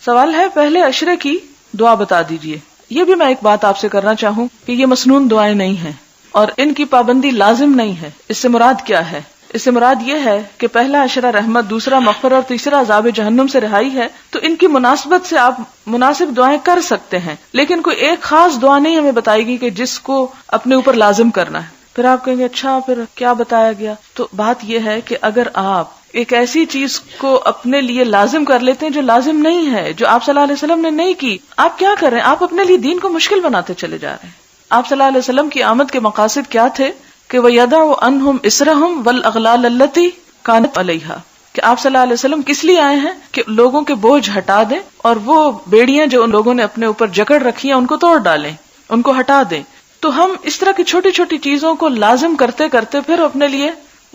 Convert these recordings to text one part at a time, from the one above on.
سوال ہے پہلے عشرے کی دعا بتا دیجئے. یہ بھی میں ایک بات آپ سے کرنا چاہوں کہ یہ مسنون دعائیں نہیں ہیں اور ان کی پابندی لازم نہیں ہے. اس سے مراد کیا ہے؟ اس سے مراد یہ ہے کہ پہلا عشرہ رحمت، دوسرا مغفرت اور تیسرا عذاب جہنم سے رہائی ہے، تو ان کی مناسبت سے آپ مناسب دعائیں کر سکتے ہیں، لیکن کوئی ایک خاص دعا نہیں ہمیں بتائے گی کہ جس کو اپنے اوپر لازم کرنا ہے. پھر آپ کہیں گے اچھا پھر کیا بتایا گیا؟ تو بات یہ ہے کہ اگر آپ ایک ایسی چیز کو اپنے لیے لازم کر لیتے ہیں جو لازم نہیں ہے، جو آپ صلی اللہ علیہ وسلم نے نہیں کی، آپ کیا کر رہے ہیں؟ آپ اپنے لیے دین کو مشکل بناتے چلے جا رہے ہیں. آپ صلی اللہ علیہ وسلم کی آمد کے مقاصد کیا تھے کہ وَيَدَعُ عَنْهُمْ إِسْرَهُمْ وَالْأَغْلَالَ الَّتِي كَانَتْ عَلَيْهَا، کہ آپ صلی اللہ علیہ وسلم کس لیے آئے ہیں کہ لوگوں کے بوجھ ہٹا دیں اور وہ بیڑیاں جو ان لوگوں نے اپنے اوپر جکڑ رکھی ہیں ان کو توڑ ڈالیں، ان کو ہٹا دیں. تو ہم اس طرح کی چھوٹی چھوٹی چیزوں کو لازم کرتے کرتے پھر اپنے لیے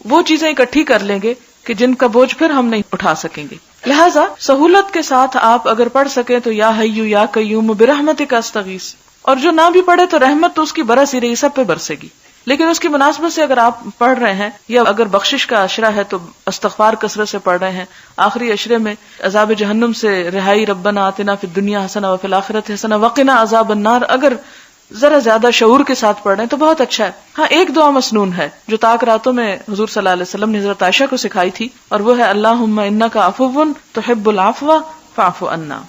وہ چیزیں اکٹھی کر لیں گے کہ جن کا بوجھ پھر ہم نہیں اٹھا سکیں گے. لہٰذا سہولت کے ساتھ آپ اگر پڑھ سکیں تو یا حیّ یا قیوم برحمتک استغیث، اور جو نہ بھی پڑھے تو رحمت تو اس کی برس ہی رہی، سب پہ برسے گی. لیکن اس کی مناسبت سے اگر آپ پڑھ رہے ہیں یا اگر بخشش کا عشرہ ہے تو استغفار کثرت سے پڑھ رہے ہیں، آخری عشرے میں عذاب جہنم سے رہائی، ربنا آتنا فی الدنیا حسنہ وفی الآخرۃ حسنہ وقنا عذاب النار، اگر ذرا زیادہ شعور کے ساتھ پڑھ رہے ہیں تو بہت اچھا ہے. ہاں ایک دعا مسنون ہے جو طاق راتوں میں حضور صلی اللہ علیہ وسلم نے حضرت عائشہ کو سکھائی تھی، اور وہ ہے اللہم انک عفو تحب العفو فاعف عنا.